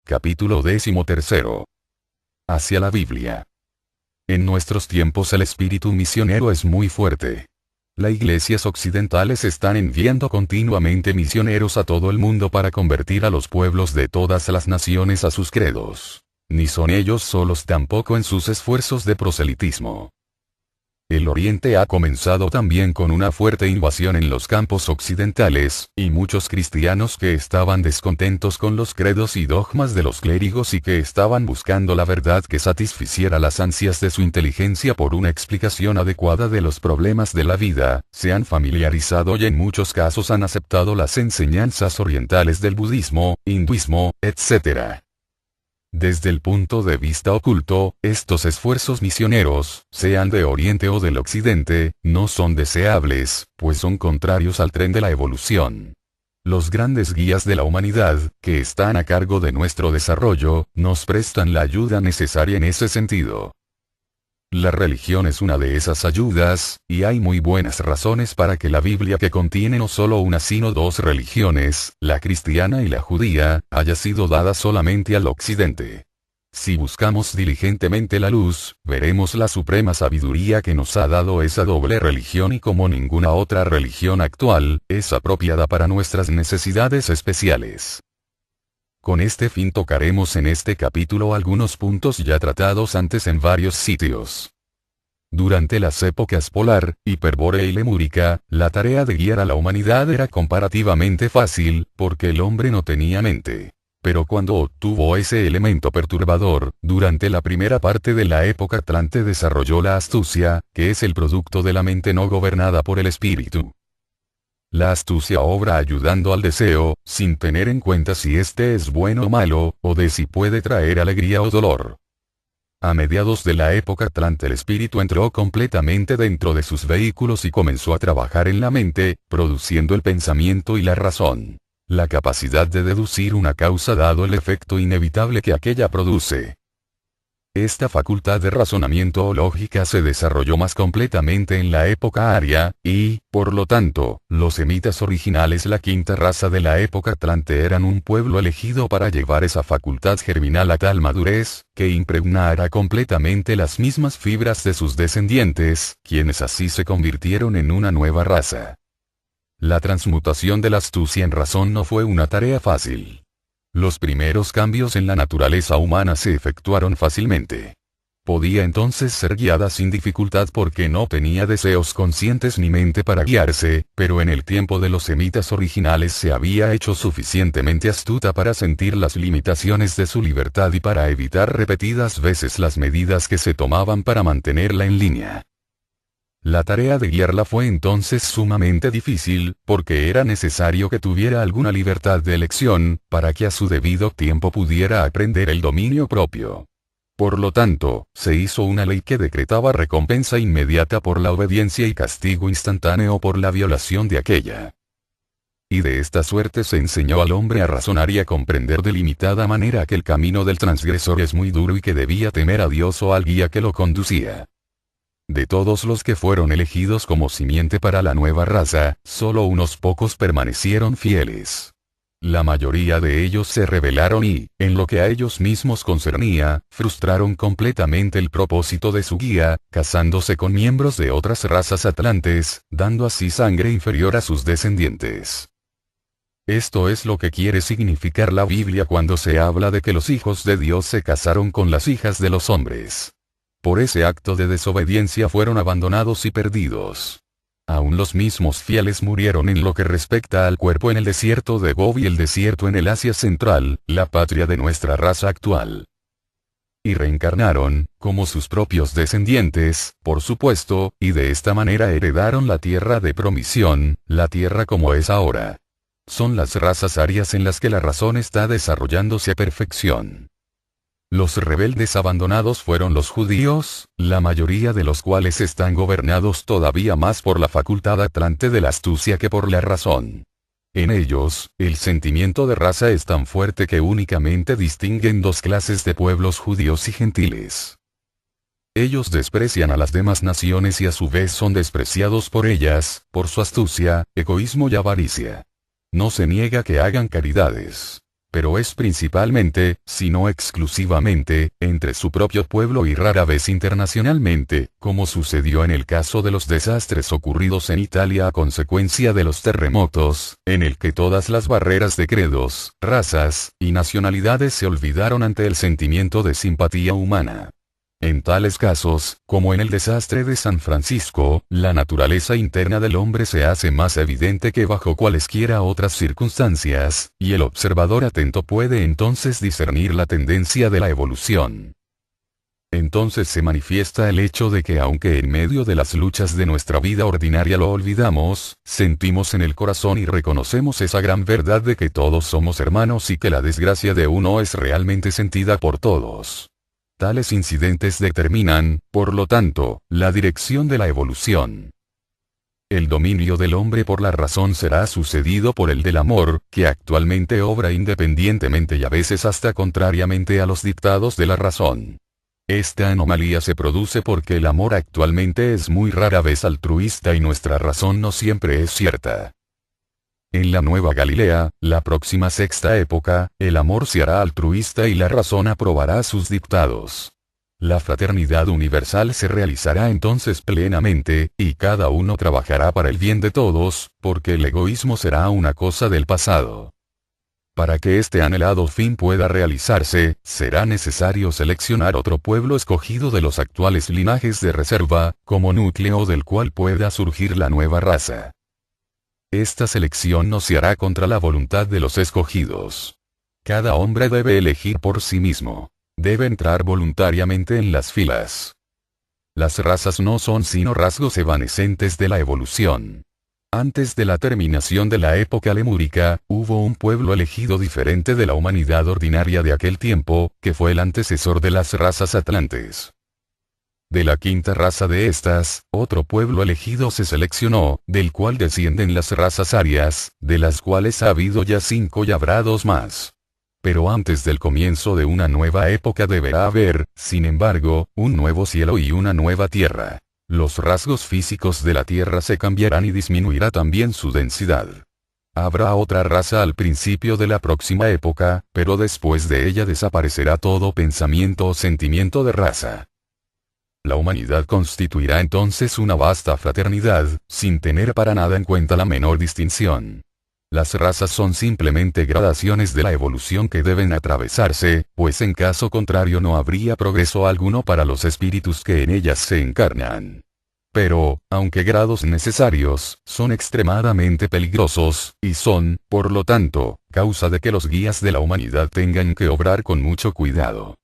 Capítulo 13. Hacia la Biblia. En nuestros tiempos el espíritu misionero es muy fuerte. Las iglesias occidentales están enviando continuamente misioneros a todo el mundo para convertir a los pueblos de todas las naciones a sus credos. Ni son ellos solos tampoco en sus esfuerzos de proselitismo. El Oriente ha comenzado también con una fuerte invasión en los campos occidentales, y muchos cristianos que estaban descontentos con los credos y dogmas de los clérigos y que estaban buscando la verdad que satisficiera las ansias de su inteligencia por una explicación adecuada de los problemas de la vida, se han familiarizado y en muchos casos han aceptado las enseñanzas orientales del budismo, hinduismo, etc. Desde el punto de vista oculto, estos esfuerzos misioneros, sean de Oriente o del Occidente, no son deseables, pues son contrarios al tren de la evolución. Los grandes guías de la humanidad, que están a cargo de nuestro desarrollo, nos prestan la ayuda necesaria en ese sentido. La religión es una de esas ayudas, y hay muy buenas razones para que la Biblia, que contiene no solo una sino dos religiones, la cristiana y la judía, haya sido dada solamente al Occidente. Si buscamos diligentemente la luz, veremos la suprema sabiduría que nos ha dado esa doble religión y como ninguna otra religión actual, es apropiada para nuestras necesidades especiales. Con este fin tocaremos en este capítulo algunos puntos ya tratados antes en varios sitios. Durante las épocas polar, hiperbórea y lemúrica, la tarea de guiar a la humanidad era comparativamente fácil, porque el hombre no tenía mente. Pero cuando obtuvo ese elemento perturbador, durante la primera parte de la época Atlante desarrolló la astucia, que es el producto de la mente no gobernada por el espíritu. La astucia obra ayudando al deseo, sin tener en cuenta si este es bueno o malo, o de si puede traer alegría o dolor. A mediados de la época Atlante el espíritu entró completamente dentro de sus vehículos y comenzó a trabajar en la mente, produciendo el pensamiento y la razón. La capacidad de deducir una causa dado el efecto inevitable que aquella produce. Esta facultad de razonamiento o lógica se desarrolló más completamente en la época aria, y, por lo tanto, los semitas originales, la quinta raza de la época Atlante, eran un pueblo elegido para llevar esa facultad germinal a tal madurez, que impregnara completamente las mismas fibras de sus descendientes, quienes así se convirtieron en una nueva raza. La transmutación de la astucia en razón no fue una tarea fácil. Los primeros cambios en la naturaleza humana se efectuaron fácilmente. Podía entonces ser guiada sin dificultad porque no tenía deseos conscientes ni mente para guiarse, pero en el tiempo de los semitas originales se había hecho suficientemente astuta para sentir las limitaciones de su libertad y para evitar repetidas veces las medidas que se tomaban para mantenerla en línea. La tarea de guiarla fue entonces sumamente difícil, porque era necesario que tuviera alguna libertad de elección, para que a su debido tiempo pudiera aprender el dominio propio. Por lo tanto, se hizo una ley que decretaba recompensa inmediata por la obediencia y castigo instantáneo por la violación de aquella. Y de esta suerte se enseñó al hombre a razonar y a comprender de limitada manera que el camino del transgresor es muy duro y que debía temer a Dios o al guía que lo conducía. De todos los que fueron elegidos como simiente para la nueva raza, solo unos pocos permanecieron fieles. La mayoría de ellos se rebelaron y, en lo que a ellos mismos concernía, frustraron completamente el propósito de su guía, casándose con miembros de otras razas atlantes, dando así sangre inferior a sus descendientes. Esto es lo que quiere significar la Biblia cuando se habla de que los hijos de Dios se casaron con las hijas de los hombres. Por ese acto de desobediencia fueron abandonados y perdidos. Aún los mismos fieles murieron en lo que respecta al cuerpo en el desierto de Gobi y el desierto en el Asia Central, la patria de nuestra raza actual. Y reencarnaron, como sus propios descendientes, por supuesto, y de esta manera heredaron la tierra de promisión, la tierra como es ahora. Son las razas arias en las que la razón está desarrollándose a perfección. Los rebeldes abandonados fueron los judíos, la mayoría de los cuales están gobernados todavía más por la facultad atlante de la astucia que por la razón. En ellos, el sentimiento de raza es tan fuerte que únicamente distinguen dos clases de pueblos judíos y gentiles. Ellos desprecian a las demás naciones y a su vez son despreciados por ellas, por su astucia, egoísmo y avaricia. No se niega que hagan caridades. pero es principalmente, si no exclusivamente, entre su propio pueblo y rara vez internacionalmente, como sucedió en el caso de los desastres ocurridos en Italia a consecuencia de los terremotos, en el que todas las barreras de credos, razas y nacionalidades se olvidaron ante el sentimiento de simpatía humana. En tales casos, como en el desastre de San Francisco, la naturaleza interna del hombre se hace más evidente que bajo cualesquiera otras circunstancias, y el observador atento puede entonces discernir la tendencia de la evolución. Entonces se manifiesta el hecho de que aunque en medio de las luchas de nuestra vida ordinaria lo olvidamos, sentimos en el corazón y reconocemos esa gran verdad de que todos somos hermanos y que la desgracia de uno es realmente sentida por todos. Tales incidentes determinan, por lo tanto, la dirección de la evolución. El dominio del hombre por la razón será sucedido por el del amor, que actualmente obra independientemente y a veces hasta contrariamente a los dictados de la razón. Esta anomalía se produce porque el amor actualmente es muy rara vez altruista y nuestra razón no siempre es cierta. En la Nueva Galilea, la próxima sexta época, el amor se hará altruista y la razón aprobará sus dictados. La fraternidad universal se realizará entonces plenamente, y cada uno trabajará para el bien de todos, porque el egoísmo será una cosa del pasado. Para que este anhelado fin pueda realizarse, será necesario seleccionar otro pueblo escogido de los actuales linajes de reserva, como núcleo del cual pueda surgir la nueva raza. Esta selección no se hará contra la voluntad de los escogidos. Cada hombre debe elegir por sí mismo. Debe entrar voluntariamente en las filas. Las razas no son sino rasgos evanescentes de la evolución. Antes de la terminación de la época lemúrica, hubo un pueblo elegido diferente de la humanidad ordinaria de aquel tiempo, que fue el antecesor de las razas atlantes. De la quinta raza de estas, otro pueblo elegido se seleccionó, del cual descienden las razas arias, de las cuales ha habido ya 5 y habrá 2 más. Pero antes del comienzo de una nueva época deberá haber, sin embargo, un nuevo cielo y una nueva tierra. Los rasgos físicos de la tierra se cambiarán y disminuirá también su densidad. Habrá otra raza al principio de la próxima época, pero después de ella desaparecerá todo pensamiento o sentimiento de raza. La humanidad constituirá entonces una vasta fraternidad, sin tener para nada en cuenta la menor distinción. Las razas son simplemente gradaciones de la evolución que deben atravesarse, pues en caso contrario no habría progreso alguno para los espíritus que en ellas se encarnan. Pero, aunque grados necesarios, son extremadamente peligrosos, y son, por lo tanto, causa de que los guías de la humanidad tengan que obrar con mucho cuidado.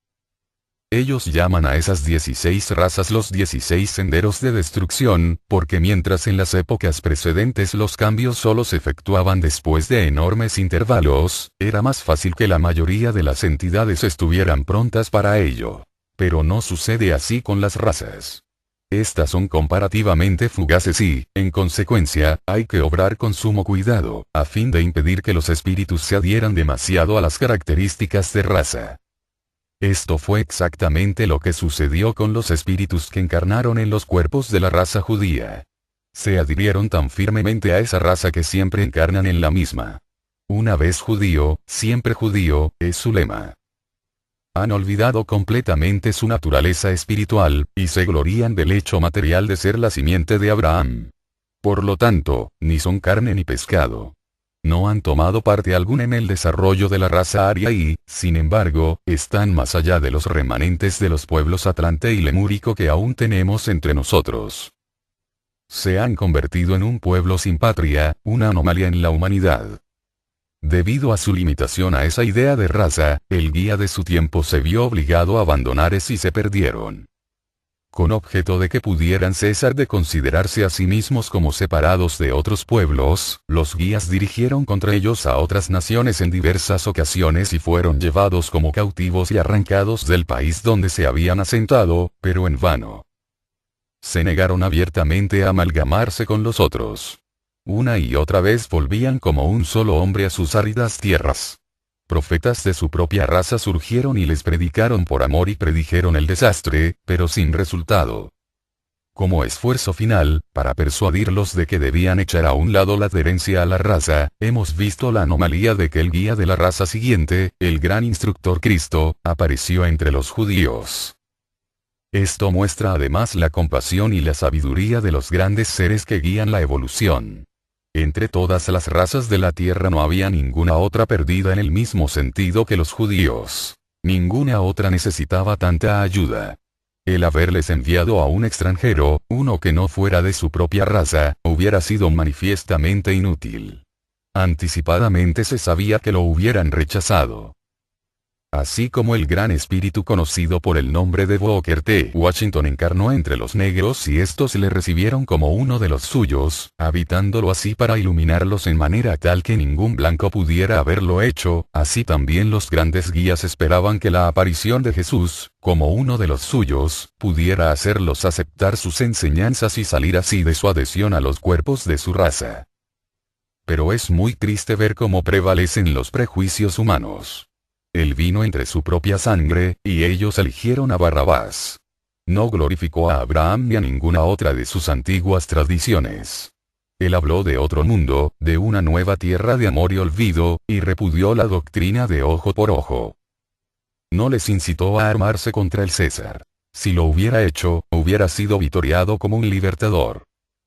Ellos llaman a esas 16 razas los 16 senderos de destrucción, porque mientras en las épocas precedentes los cambios solo se efectuaban después de enormes intervalos, era más fácil que la mayoría de las entidades estuvieran prontas para ello. Pero no sucede así con las razas. Estas son comparativamente fugaces y, en consecuencia, hay que obrar con sumo cuidado, a fin de impedir que los espíritus se adhieran demasiado a las características de raza. Esto fue exactamente lo que sucedió con los espíritus que encarnaron en los cuerpos de la raza judía. Se adhirieron tan firmemente a esa raza que siempre encarnan en la misma. Una vez judío, siempre judío, es su lema. Han olvidado completamente su naturaleza espiritual, y se glorían del hecho material de ser la simiente de Abraham. Por lo tanto, ni son carne ni pescado. No han tomado parte alguna en el desarrollo de la raza aria y, sin embargo, están más allá de los remanentes de los pueblos atlante y lemúrico que aún tenemos entre nosotros. Se han convertido en un pueblo sin patria, una anomalía en la humanidad. Debido a su limitación a esa idea de raza, el guía de su tiempo se vio obligado a abandonar y se perdieron. Con objeto de que pudieran cesar de considerarse a sí mismos como separados de otros pueblos, los guías dirigieron contra ellos a otras naciones en diversas ocasiones y fueron llevados como cautivos y arrancados del país donde se habían asentado, pero en vano. Se negaron abiertamente a amalgamarse con los otros. Una y otra vez volvían como un solo hombre a sus áridas tierras. Profetas de su propia raza surgieron y les predicaron por amor y predijeron el desastre, pero sin resultado. Como esfuerzo final, para persuadirlos de que debían echar a un lado la adherencia a la raza, hemos visto la anomalía de que el guía de la raza siguiente, el gran instructor Cristo, apareció entre los judíos. Esto muestra además la compasión y la sabiduría de los grandes seres que guían la evolución. Entre todas las razas de la tierra no había ninguna otra perdida en el mismo sentido que los judíos. Ninguna otra necesitaba tanta ayuda. El haberles enviado a un extranjero, uno que no fuera de su propia raza, hubiera sido manifiestamente inútil. Anticipadamente se sabía que lo hubieran rechazado. Así como el gran espíritu conocido por el nombre de Booker T. Washington encarnó entre los negros y estos le recibieron como uno de los suyos, habitándolo así para iluminarlos en manera tal que ningún blanco pudiera haberlo hecho, así también los grandes guías esperaban que la aparición de Jesús, como uno de los suyos, pudiera hacerlos aceptar sus enseñanzas y salir así de su adhesión a los cuerpos de su raza. Pero es muy triste ver cómo prevalecen los prejuicios humanos. Él vino entre su propia sangre, y ellos eligieron a Barrabás. No glorificó a Abraham ni a ninguna otra de sus antiguas tradiciones. Él habló de otro mundo, de una nueva tierra de amor y olvido, y repudió la doctrina de ojo por ojo. No les incitó a armarse contra el César. Si lo hubiera hecho, hubiera sido vitoreado como un libertador.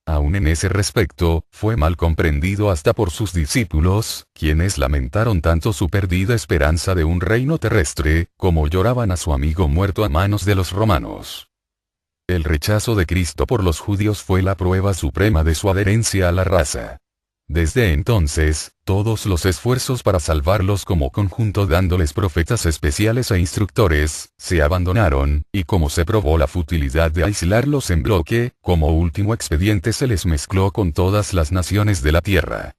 Aún en ese respecto, fue mal comprendido hasta por sus discípulos, quienes lamentaron tanto su perdida esperanza de un reino terrestre, como lloraban a su amigo muerto a manos de los romanos. El rechazo de Cristo por los judíos fue la prueba suprema de su adherencia a la raza. Desde entonces, todos los esfuerzos para salvarlos como conjunto dándoles profetas especiales e instructores, se abandonaron, y como se probó la futilidad de aislarlos en bloque, como último expediente se les mezcló con todas las naciones de la tierra.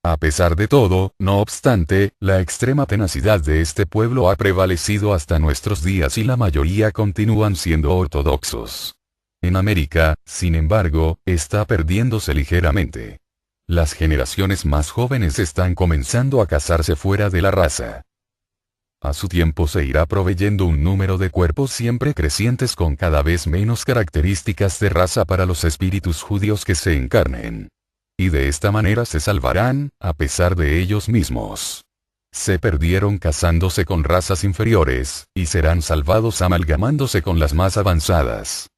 A pesar de todo, no obstante, la extrema tenacidad de este pueblo ha prevalecido hasta nuestros días y la mayoría continúan siendo ortodoxos. En América, sin embargo, está perdiéndose ligeramente. Las generaciones más jóvenes están comenzando a casarse fuera de la raza. A su tiempo se irá proveyendo un número de cuerpos siempre crecientes con cada vez menos características de raza para los espíritus judíos que se encarnen. Y de esta manera se salvarán, a pesar de ellos mismos. Se perdieron casándose con razas inferiores, y serán salvados amalgamándose con las más avanzadas.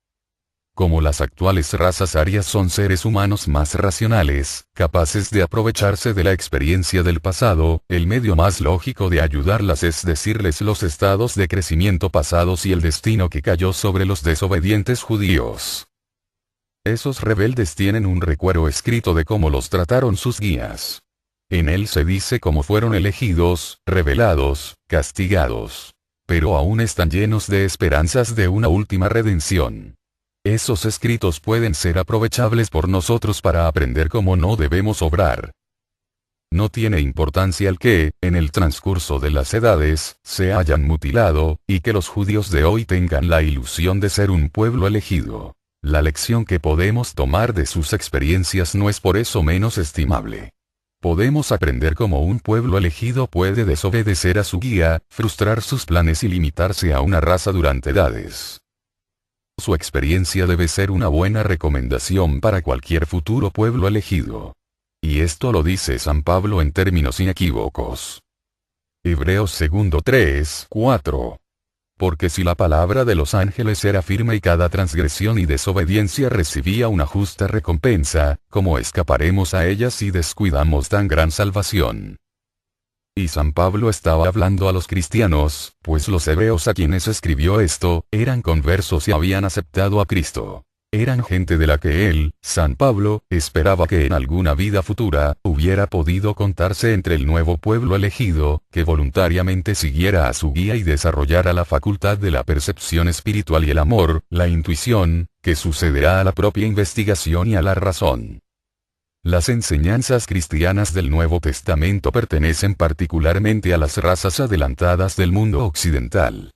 Como las actuales razas arias son seres humanos más racionales, capaces de aprovecharse de la experiencia del pasado, el medio más lógico de ayudarlas es decirles los estados de crecimiento pasados y el destino que cayó sobre los desobedientes judíos. Esos rebeldes tienen un recuerdo escrito de cómo los trataron sus guías. En él se dice cómo fueron elegidos, revelados, castigados. Pero aún están llenos de esperanzas de una última redención. Esos escritos pueden ser aprovechables por nosotros para aprender cómo no debemos obrar. No tiene importancia el que, en el transcurso de las edades, se hayan mutilado, y que los judíos de hoy tengan la ilusión de ser un pueblo elegido. La lección que podemos tomar de sus experiencias no es por eso menos estimable. Podemos aprender cómo un pueblo elegido puede desobedecer a su guía, frustrar sus planes y limitarse a una raza durante edades. Su experiencia debe ser una buena recomendación para cualquier futuro pueblo elegido. Y esto lo dice San Pablo en términos inequívocos. Hebreos 3:4. Porque si la palabra de los ángeles era firme y cada transgresión y desobediencia recibía una justa recompensa, ¿cómo escaparemos a ellas si descuidamos tan gran salvación? Y San Pablo estaba hablando a los cristianos, pues los hebreos a quienes escribió esto, eran conversos y habían aceptado a Cristo. Eran gente de la que él, San Pablo, esperaba que en alguna vida futura, hubiera podido contarse entre el nuevo pueblo elegido, que voluntariamente siguiera a su guía y desarrollara la facultad de la percepción espiritual y el amor, la intuición, que sucederá a la propia investigación y a la razón. Las enseñanzas cristianas del Nuevo Testamento pertenecen particularmente a las razas adelantadas del mundo occidental.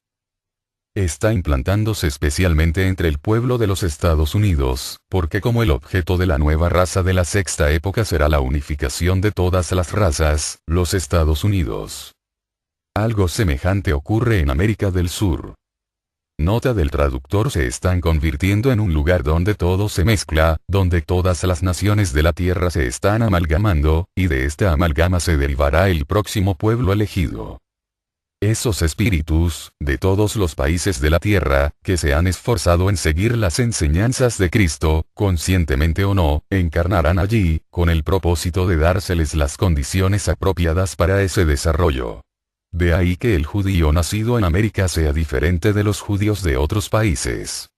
Está implantándose especialmente entre el pueblo de los Estados Unidos, porque como el objeto de la nueva raza de la sexta época será la unificación de todas las razas, los Estados Unidos. Algo semejante ocurre en América del Sur. Nota del traductor: se están convirtiendo en un lugar donde todo se mezcla, donde todas las naciones de la tierra se están amalgamando, y de esta amalgama se derivará el próximo pueblo elegido. Esos espíritus, de todos los países de la tierra, que se han esforzado en seguir las enseñanzas de Cristo, conscientemente o no, encarnarán allí, con el propósito de dárseles las condiciones apropiadas para ese desarrollo. De ahí que el judío nacido en América sea diferente de los judíos de otros países.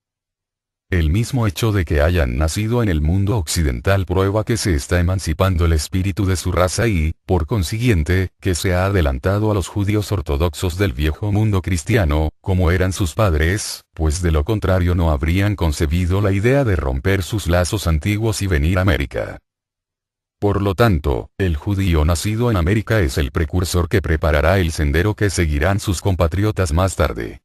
El mismo hecho de que hayan nacido en el mundo occidental prueba que se está emancipando el espíritu de su raza y, por consiguiente, que se ha adelantado a los judíos ortodoxos del viejo mundo cristiano, como eran sus padres, pues de lo contrario no habrían concebido la idea de romper sus lazos antiguos y venir a América. Por lo tanto, el judío nacido en América es el precursor que preparará el sendero que seguirán sus compatriotas más tarde.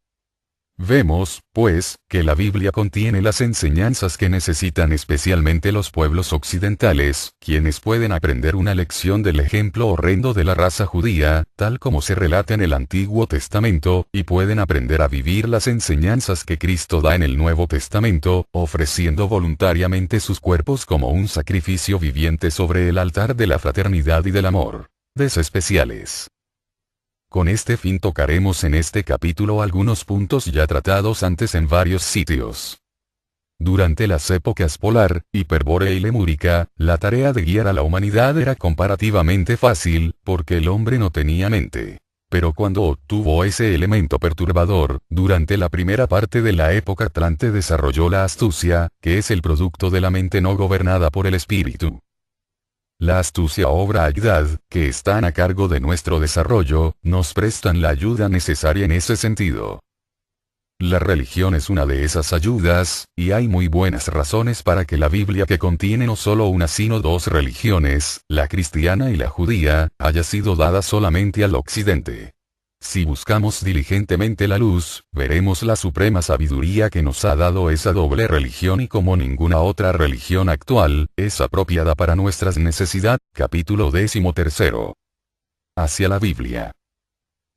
Vemos, pues, que la Biblia contiene las enseñanzas que necesitan especialmente los pueblos occidentales, quienes pueden aprender una lección del ejemplo horrendo de la raza judía, tal como se relata en el Antiguo Testamento, y pueden aprender a vivir las enseñanzas que Cristo da en el Nuevo Testamento, ofreciendo voluntariamente sus cuerpos como un sacrificio viviente sobre el altar de la fraternidad y del amor. Especiales. Con este fin tocaremos en este capítulo algunos puntos ya tratados antes en varios sitios. Durante las épocas polar, hiperbórea y lemúrica, la tarea de guiar a la humanidad era comparativamente fácil, porque el hombre no tenía mente. Pero cuando obtuvo ese elemento perturbador, durante la primera parte de la época Atlante desarrolló la astucia, que es el producto de la mente no gobernada por el espíritu. La astucia obra ayudad, que están a cargo de nuestro desarrollo, nos prestan la ayuda necesaria en ese sentido. La religión es una de esas ayudas, y hay muy buenas razones para que la Biblia, que contiene no solo una sino dos religiones, la cristiana y la judía, haya sido dada solamente al occidente. Si buscamos diligentemente la luz, veremos la suprema sabiduría que nos ha dado esa doble religión y como ninguna otra religión actual, es apropiada para nuestras necesidades. Capítulo 13. Hacia la Biblia.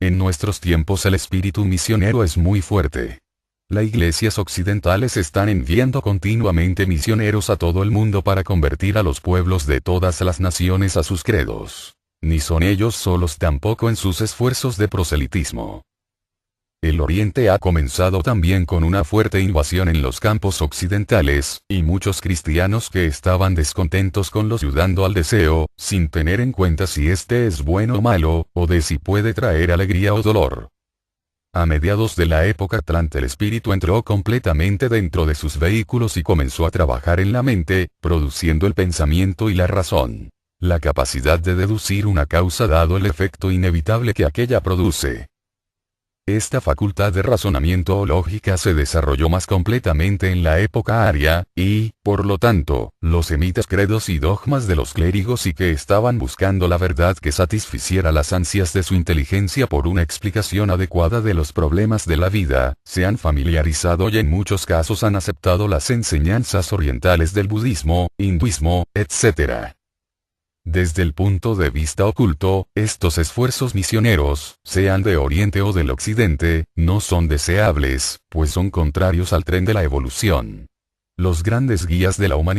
En nuestros tiempos el espíritu misionero es muy fuerte. Las iglesias occidentales están enviando continuamente misioneros a todo el mundo para convertir a los pueblos de todas las naciones a sus credos. Ni son ellos solos tampoco en sus esfuerzos de proselitismo. El Oriente ha comenzado también con una fuerte invasión en los campos occidentales, y muchos cristianos que estaban descontentos con los ayudando al deseo, sin tener en cuenta si este es bueno o malo, o de si puede traer alegría o dolor. A mediados de la época Atlante el espíritu entró completamente dentro de sus vehículos y comenzó a trabajar en la mente, produciendo el pensamiento y la razón. La capacidad de deducir una causa dado el efecto inevitable que aquella produce. Esta facultad de razonamiento o lógica se desarrolló más completamente en la época aria, y, por lo tanto, los semitas credos y dogmas de los clérigos y que estaban buscando la verdad que satisficiera las ansias de su inteligencia por una explicación adecuada de los problemas de la vida, se han familiarizado y en muchos casos han aceptado las enseñanzas orientales del budismo, hinduismo, etc. Desde el punto de vista oculto, estos esfuerzos misioneros, sean de Oriente o del Occidente, no son deseables, pues son contrarios al tren de la evolución. Los grandes guías de la humanidad